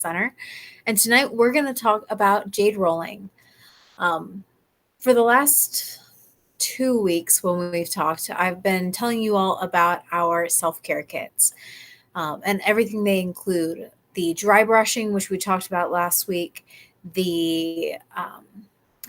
Center. And tonight we're going to talk about jade rolling. Um, for the last 2 weeks when we've talked, I've been telling you all about our self care kits and everything they include the dry brushing, which we talked about last week, the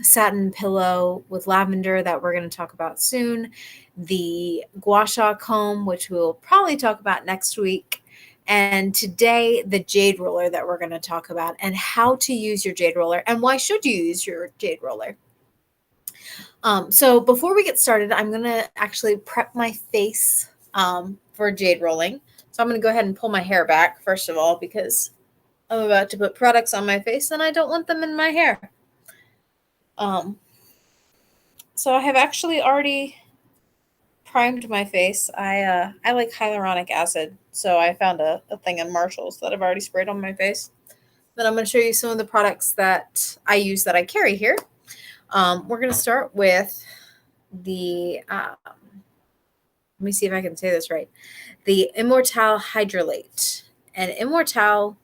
satin pillow with lavender that we're going to talk about soon, the gua sha comb, which we'll probably talk about next week. And today, the jade roller that we're going to talk about and how to use your jade roller and why should you use your jade roller. So before we get started, I'm going to actually prep my face for jade rolling. So I'm going to go ahead and pull my hair back, first of all, because I'm about to put products on my face and I don't want them in my hair. So I have actually already primed my face. I like hyaluronic acid, so I found a thing in Marshalls that I've already sprayed on my face. Then I'm going to show you some of the products that I use that I carry here. We're going to start with the, let me see if I can say this right, the Immortale Hydrolate. And Immortale,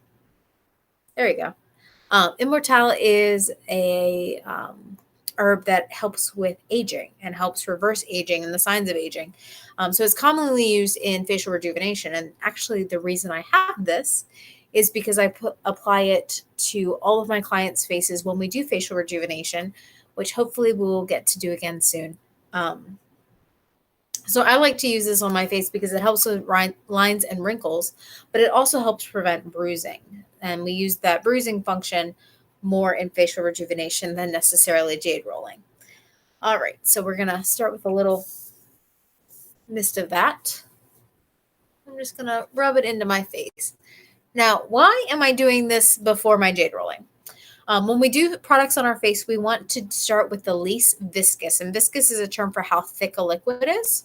there you go. Immortale is a herb that helps with aging and helps reverse aging and the signs of aging. So it's commonly used in facial rejuvenation. And actually, the reason I have this is because I apply it to all of my clients' faces when we do facial rejuvenation, which hopefully we'll get to do again soon. So I like to use this on my face because it helps with lines and wrinkles, but it also helps prevent bruising. And we use that bruising function more in facial rejuvenation than necessarily jade rolling. All right, so we're going to start with a little mist of that. I'm just going to rub it into my face. Now, why am I doing this before my jade rolling? When we do products on our face, we want to start with the least viscous. And viscous is a term for how thick a liquid is.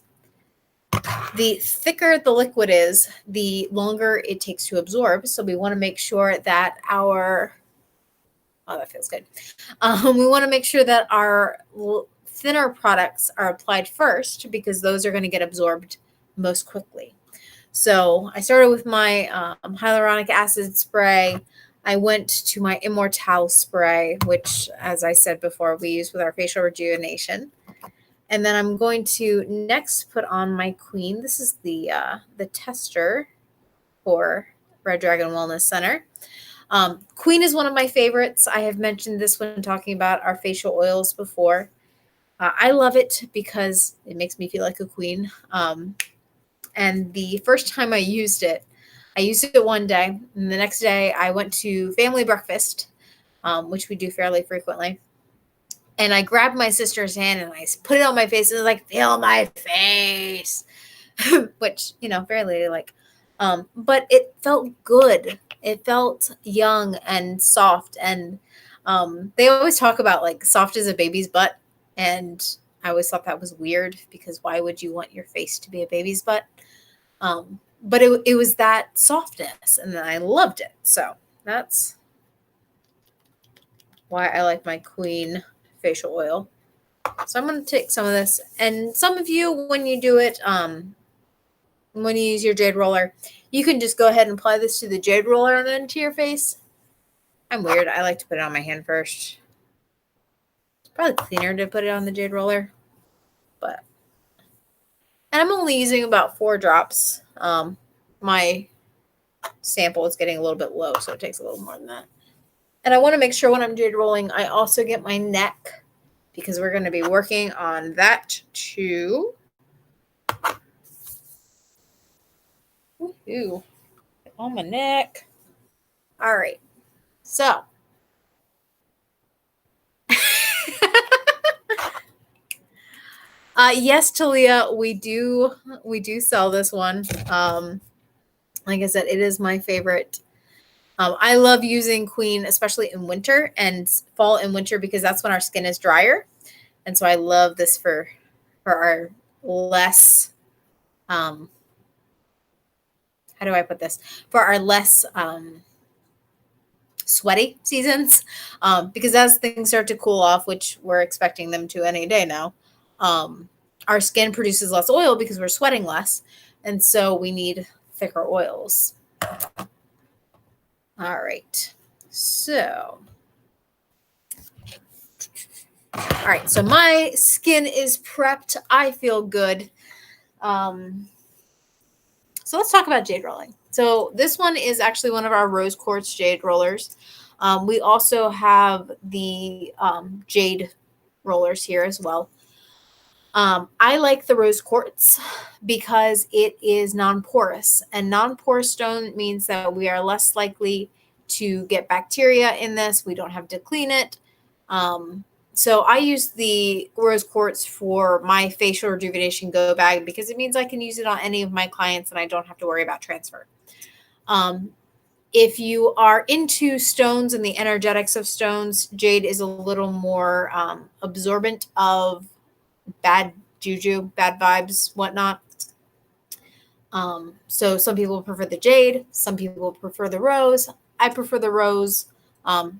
The thicker the liquid is, the longer it takes to absorb. So we want to make sure that oh, that feels good. We want to make sure that our thinner products are applied first because those are going to get absorbed most quickly. So I started with my hyaluronic acid spray. I went to my Immortale spray, which, as I said before, we use with our facial rejuvenation. And then I'm going to next put on my Queen. This is the tester for Red Dragon Wellness Center. Queen is one of my favorites. I have mentioned this when talking about our facial oils before. I love it because it makes me feel like a queen. And the first time I used it one day. And the next day I went to family breakfast, which we do fairly frequently. And I grabbed my sister's hand and I put it on my face and was like, feel my face, which, fairly like, but it felt good. It felt young and soft. And they always talk about like soft as a baby's butt. And I always thought that was weird because why would you want your face to be a baby's butt? But it was that softness and I loved it. So that's why I like my Queen facial oil. So I'm going to take some of this, and some of you, when you do it, when you use your jade roller, you can just go ahead and apply this to the jade roller and then to your face. I'm weird. I like to put it on my hand first. It's probably cleaner to put it on the jade roller, and I'm only using about 4 drops. My sample is getting a little bit low, so it takes a little more than that. And I want to make sure when I'm jade rolling, I also get my neck because we're going to be working on that too. Woohoo. On my neck. All right. So. Yes, Talia, we do sell this one. Like I said, it is my favorite. I love using Queen, especially in winter and fall and winter, because that's when our skin is drier. And so I love this for our less, how do I put this? For our less sweaty seasons, because as things start to cool off, which we're expecting them to any day now, our skin produces less oil because we're sweating less. And so we need thicker oils. All right. So, all right. So my skin is prepped. I feel good. Um, so let's talk about jade rolling. So this one is actually one of our rose quartz jade rollers. We also have the jade rollers here as well. I like the rose quartz because it is non-porous, and non-porous stone means that we are less likely to get bacteria in this. We don't have to clean it. So I use the rose quartz for my facial rejuvenation go bag because it means I can use it on any of my clients and I don't have to worry about transfer. Um, if you are into stones and the energetics of stones, jade is a little more absorbent of bad juju, bad vibes, whatnot. So some people prefer the jade, some people prefer the rose. I prefer the rose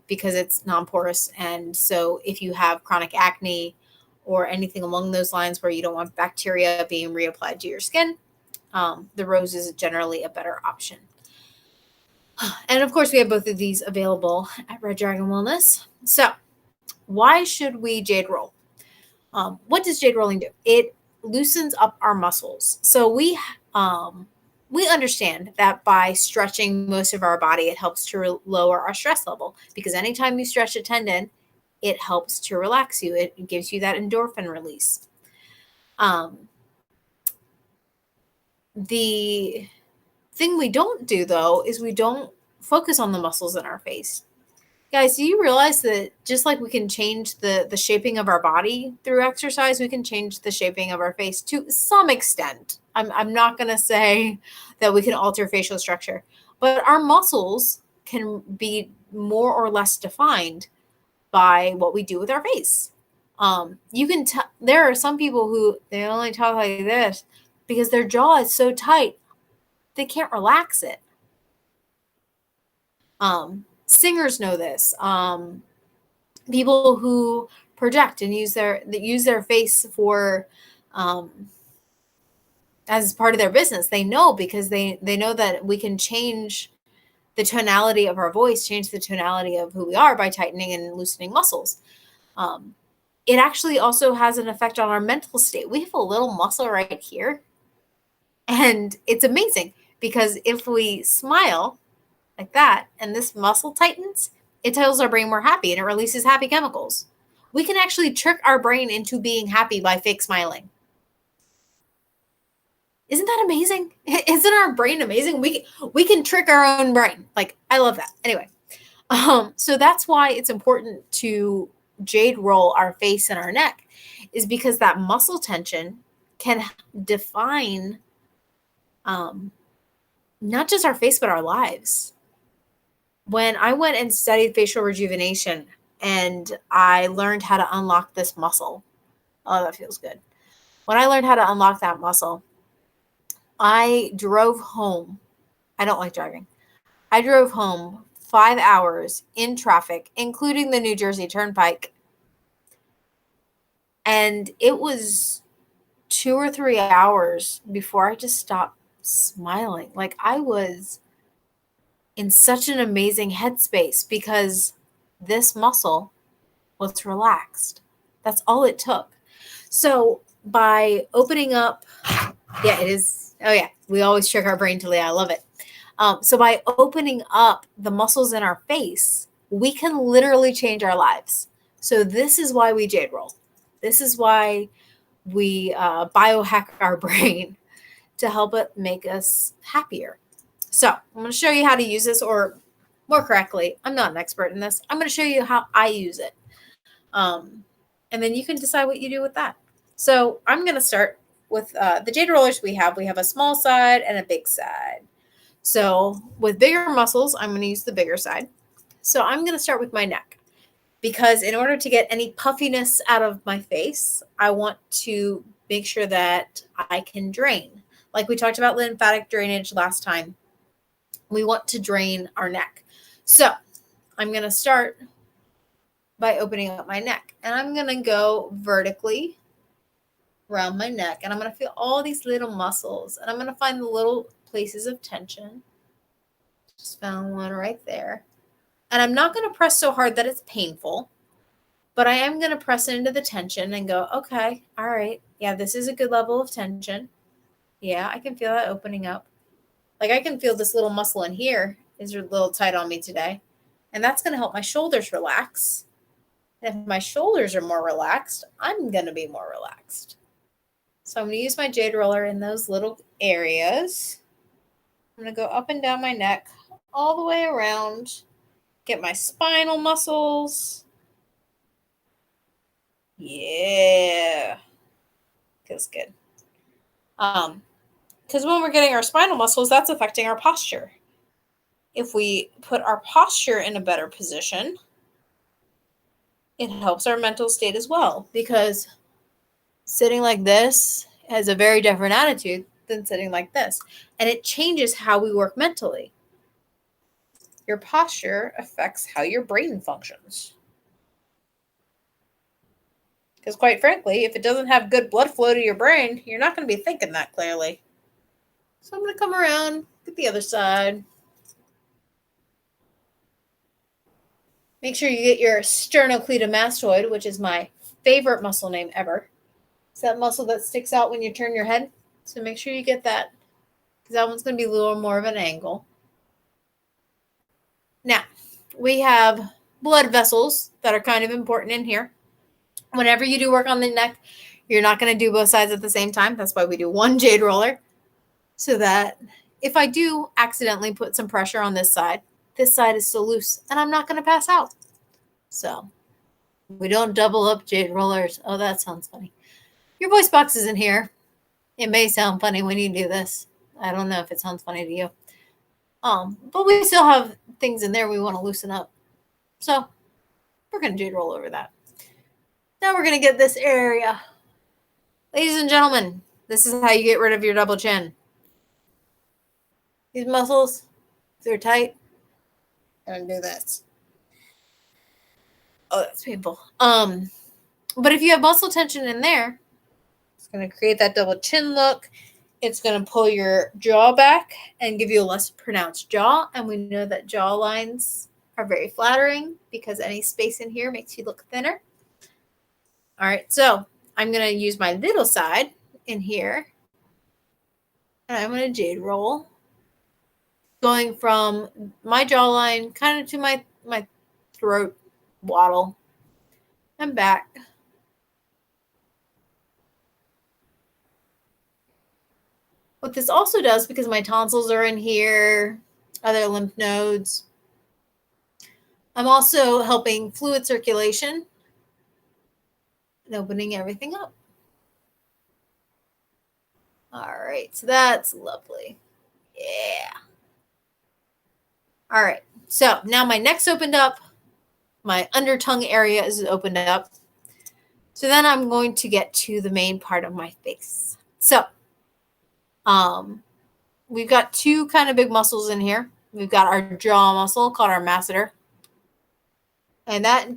because it's non-porous, and so if you have chronic acne or anything along those lines where you don't want bacteria being reapplied to your skin, the rose is generally a better option. And of course, we have both of these available at Red Dragon Wellness. So, why should we jade roll? What does jade rolling do? It loosens up our muscles. So we understand that by stretching most of our body, it helps to lower our stress level because anytime you stretch a tendon, it helps to relax you. It gives you that endorphin release. Um, the thing we don't do though is we don't focus on the muscles in our face. Guys, do you realize that just like we can change the shaping of our body through exercise, we can change the shaping of our face to some extent. I'm not going to say that we can alter facial structure, but our muscles can be more or less defined by what we do with our face. You can tell there are some people who they only talk like this because their jaw is so tight they can't relax it. Singers know this. People who project and use their face for as part of their business, they know because they know that we can change the tonality of our voice, change the tonality of who we are by tightening and loosening muscles. um, it actually also has an effect on our mental state. We have a little muscle right here, and it's amazing because if we smile like that and this muscle tightens, it tells our brain we're happy and it releases happy chemicals. We can actually trick our brain into being happy by fake smiling. Isn't that amazing? Isn't our brain amazing? We can trick our own brain. Like, I love that. Anyway, so that's why it's important to jade roll our face and our neck, is because that muscle tension can define not just our face but our lives. When I went and studied facial rejuvenation and I learned how to unlock this muscle, oh, that feels good. When I learned how to unlock that muscle, I drove home. I don't like driving. I drove home 5 hours in traffic, including the New Jersey Turnpike. And it was 2 or 3 hours before I just stopped smiling. Like, I was in such an amazing headspace because this muscle was relaxed. That's all it took. So by opening up, yeah, it is. Oh yeah, we always trick our brain to Leah. I love it. So by opening up the muscles in our face, we can literally change our lives. So this is why we jade roll. This is why we biohack our brain to help it make us happier. So I'm going to show you how to use this, or more correctly, I'm not an expert in this. I'm going to show you how I use it. And then you can decide what you do with that. So I'm going to start with the jade rollers we have. We have a small side and a big side. So with bigger muscles, I'm going to use the bigger side. So I'm going to start with my neck because in order to get any puffiness out of my face, I want to make sure that I can drain. Like we talked about lymphatic drainage last time, we want to drain our neck. So I'm going to start by opening up my neck, and I'm going to go vertically around my neck, and I'm going to feel all these little muscles, and I'm going to find the little places of tension. Just found one right there. And I'm not going to press so hard that it's painful, but I am going to press it into the tension and go, okay, all right. Yeah, this is a good level of tension. Yeah, I can feel that opening up. Like I can feel this little muscle in here is a little tight on me today. And that's going to help my shoulders relax. And if my shoulders are more relaxed, I'm going to be more relaxed. So I'm going to use my jade roller in those little areas. I'm going to go up and down my neck all the way around. Get my spinal muscles. Yeah. Feels good. Because when we're getting our spinal muscles, that's affecting our posture. If we put our posture in a better position, it helps our mental state as well. Because sitting like this has a very different attitude than sitting like this. And it changes how we work mentally. Your posture affects how your brain functions. Because quite frankly, if it doesn't have good blood flow to your brain, you're not going to be thinking that clearly. So I'm going to come around, get the other side. Make sure you get your sternocleidomastoid, which is my favorite muscle name ever. It's that muscle that sticks out when you turn your head. So make sure you get that, because that one's going to be a little more of an angle. Now, we have blood vessels that are kind of important in here. Whenever you do work on the neck, you're not going to do both sides at the same time. That's why we do one jade roller. So that if I do accidentally put some pressure on this side is still loose and I'm not going to pass out. So we don't double up jade rollers. Oh, that sounds funny. Your voice box is in here. It may sound funny when you do this. I don't know if it sounds funny to you. But we still have things in there we want to loosen up. So we're going to jade roll over that. Now we're going to get this area. Ladies and gentlemen, this is how you get rid of your double chin. These muscles, if they're tight, and do that. Oh, that's painful. But if you have muscle tension in there, it's going to create that double chin look. It's going to pull your jaw back and give you a less pronounced jaw. And we know that jaw lines are very flattering because any space in here makes you look thinner. All right, so I'm going to use my little side in here. And I'm going to jade roll. Going from my jawline kind of to my throat waddle and back. What this also does, because my tonsils are in here, other lymph nodes, I'm also helping fluid circulation and opening everything up. All right, so that's lovely. Yeah. All right, so now my neck's opened up. My under tongue area is opened up. So then I'm going to get to the main part of my face. So we've got two kind of big muscles in here. We've got our jaw muscle called our masseter. And that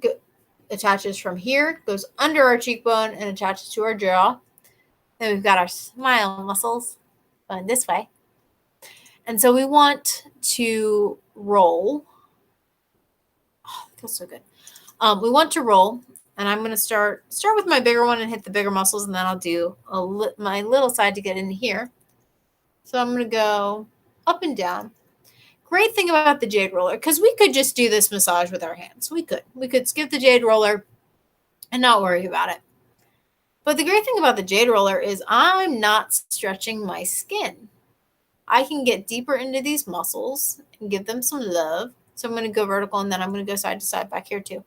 attaches from here, goes under our cheekbone and attaches to our jaw. Then we've got our smile muscles going this way. And so we want to roll. Oh, that feels so good. We want to roll. And I'm going to start with my bigger one and hit the bigger muscles. And then I'll do my little side to get in here. So I'm going to go up and down. Great thing about the jade roller, because we could just do this massage with our hands. We could skip the jade roller and not worry about it. But the great thing about the jade roller is I'm not stretching my skin. I can get deeper into these muscles and give them some love. So I'm going to go vertical and then I'm going to go side to side back here too.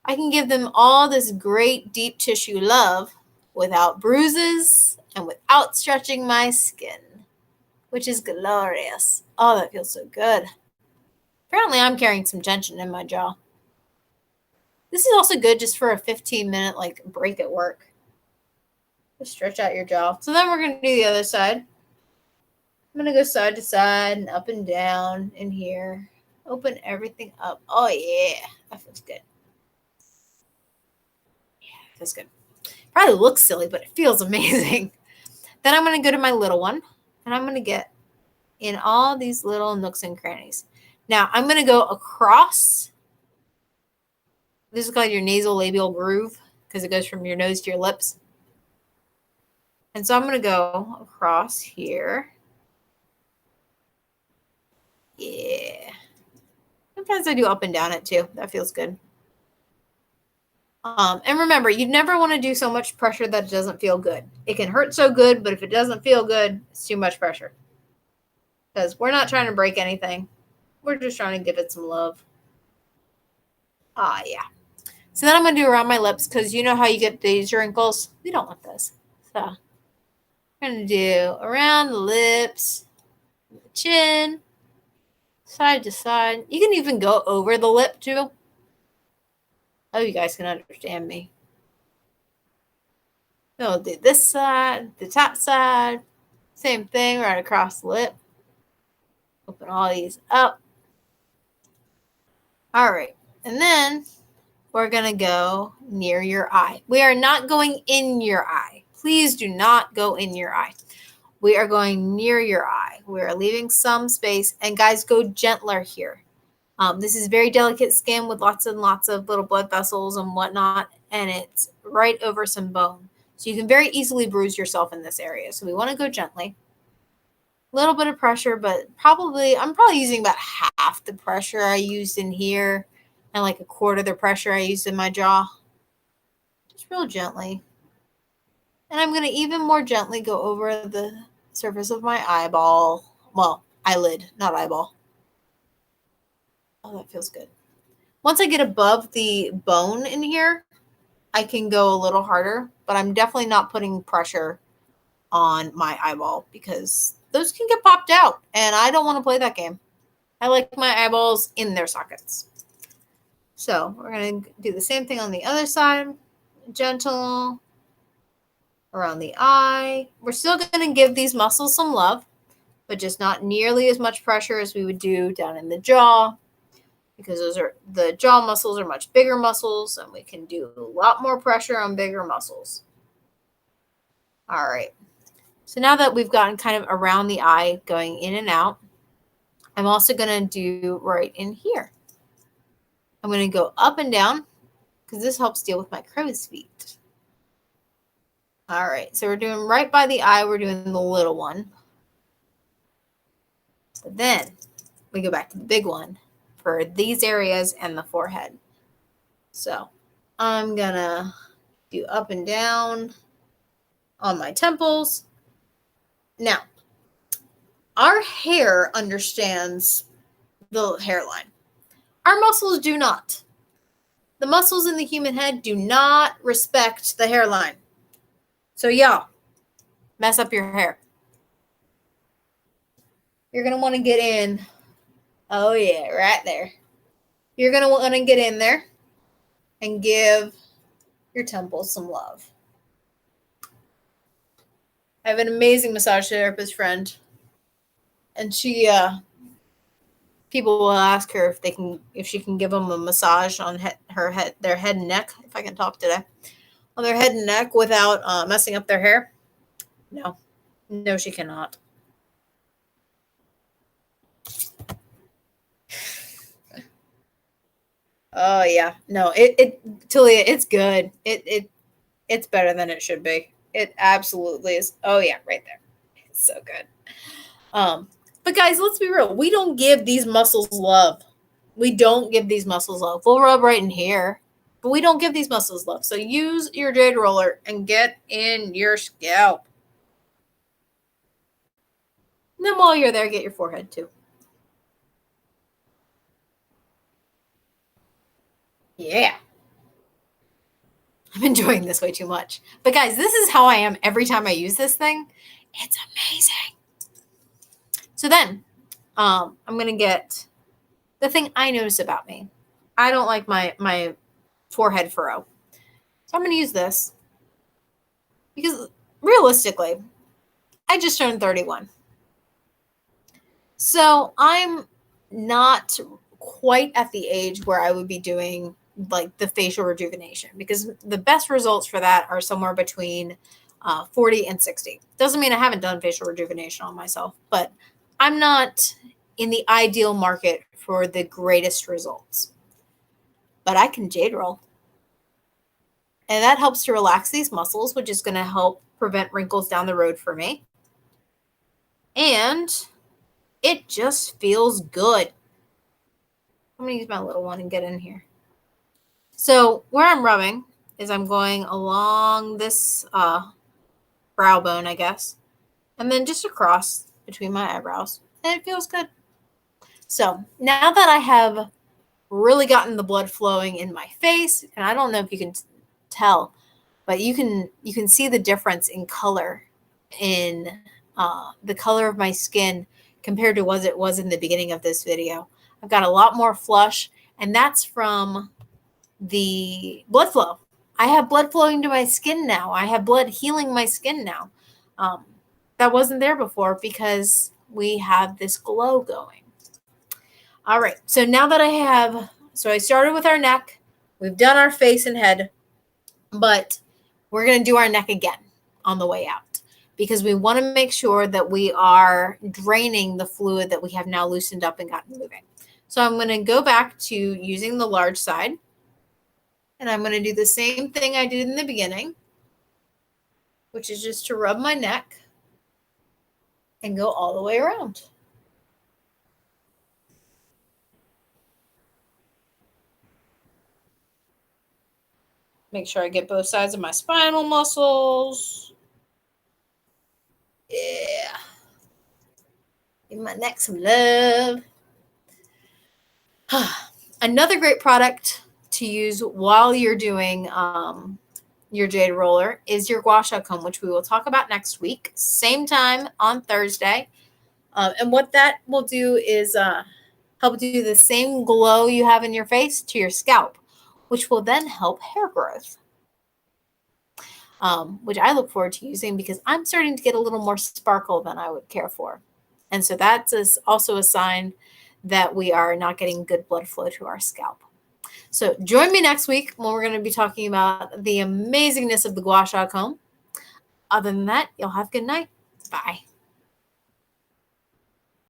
I can give them all this great deep tissue love without bruises and without stretching my skin, which is glorious. Oh, that feels so good. Apparently, I'm carrying some tension in my jaw. This is also good just for a 15-minute break at work. Just stretch out your jaw. So then we're going to do the other side. I'm going to go side to side and up and down in here. Open everything up. Oh, yeah. That feels good. Yeah, it feels good. Probably looks silly, but it feels amazing. Then I'm going to go to my little one, and I'm going to get in all these little nooks and crannies. Now I'm going to go across. This is called your nasal labial groove because it goes from your nose to your lips. And so I'm going to go across here. Yeah. Sometimes I do up and down it too. That feels good. And remember, you never want to do so much pressure that it doesn't feel good. It can hurt so good, but if it doesn't feel good, it's too much pressure. Because we're not trying to break anything. We're just trying to give it some love. Yeah. So then I'm going to do around my lips because you know how you get these wrinkles? We don't want this. So I'm going to do around the lips, the chin, side to side. You can even go over the lip too. Oh, you guys can understand me. We'll do this side, the top side, same thing right across the lip. Open all these up. All right, and then we're gonna go near your eye. We are not going in your eye. Please do not go in your eye. We are going near your eye. We are leaving some space, and guys, go gentler here. This is very delicate skin with lots and lots of little blood vessels and whatnot, and it's right over some bone. So you can very easily bruise yourself in this area. So we want to go gently. A little bit of pressure, but I'm probably using about half the pressure I used in here and like a quarter of the pressure I used in my jaw. Just real gently. And I'm going to even more gently go over the surface of my eyeball. Well, eyelid, not eyeball. Oh, that feels good. Once I get above the bone in here, I can go a little harder, but I'm definitely not putting pressure on my eyeball because those can get popped out, and I don't want to play that game. I like my eyeballs in their sockets. So we're going to do the same thing on the other side. Gentle around the eye. We're still going to give these muscles some love, but just not nearly as much pressure as we would do down in the jaw, because the jaw muscles are much bigger muscles, and we can do a lot more pressure on bigger muscles. All right. So now that we've gotten kind of around the eye, going in and out, I'm also going to do right in here. I'm going to go up and down because this helps deal with my crow's feet. All right. So we're doing right by the eye. We're doing the little one. So then we go back to the big one for these areas and the forehead. So I'm going to do up and down on my temples. Now, our hair understands the hairline. Our muscles do not. The muscles in the human head do not respect the hairline. So y'all, mess up your hair. You're going to want to get in. Oh yeah, right there. You're going to want to get in there and give your temples some love. I have an amazing massage therapist friend, and people will ask her if she can give them a massage on their head and neck, if I can talk today, on their head and neck without messing up their hair. No, she cannot. Oh yeah, no, Talia, it's good. It's better than it should be. It absolutely is. Oh yeah, right there. It's so good. But guys, let's be real. We don't give these muscles love. We don't give these muscles love. We'll rub right in here, but we don't give these muscles love. So use your jade roller and get in your scalp. And then while you're there, get your forehead too. Yeah. I'm enjoying this way too much. But guys, this is how I am every time I use this thing. It's amazing. So then, I'm going to get the thing I notice about me. I don't like my forehead furrow. So I'm going to use this because realistically, I just turned 31. So I'm not quite at the age where I would be doing like the facial rejuvenation, because the best results for that are somewhere between 40 and 60. Doesn't mean I haven't done facial rejuvenation on myself, but I'm not in the ideal market for the greatest results, but I can jade roll. And that helps to relax these muscles, which is going to help prevent wrinkles down the road for me. And it just feels good. I'm going to use my little one and get in here. So where I'm rubbing is I'm going along this brow bone, I guess, and then just across between my eyebrows. And it feels good. So now that I have really gotten the blood flowing in my face, and I don't know if you can tell, but you can see the difference in color in the color of my skin compared to what it was in the beginning of this video. I've got a lot more flush, and that's from the blood flow. I have blood flowing to my skin now. I have blood healing my skin now. That wasn't there before because we have this glow going. All right, so now that I started with our neck, we've done our face and head, but we're going to do our neck again on the way out because we want to make sure that we are draining the fluid that we have now loosened up and gotten moving. So I'm going to go back to using the large side, and I'm going to do the same thing I did in the beginning, which is just to rub my neck and go all the way around. Make sure I get both sides of my spinal muscles. Yeah. Give my neck some love. Another great product to use while you're doing your jade roller is your gua sha comb, which we will talk about next week, same time on Thursday. And what that will do is help do the same glow you have in your face to your scalp, which will then help hair growth, which I look forward to using because I'm starting to get a little more sparkle than I would care for. And so that's also a sign that we are not getting good blood flow to our scalp. So join me next week when we're going to be talking about the amazingness of the gua sha comb. Other than that, you'll have a good night. Bye.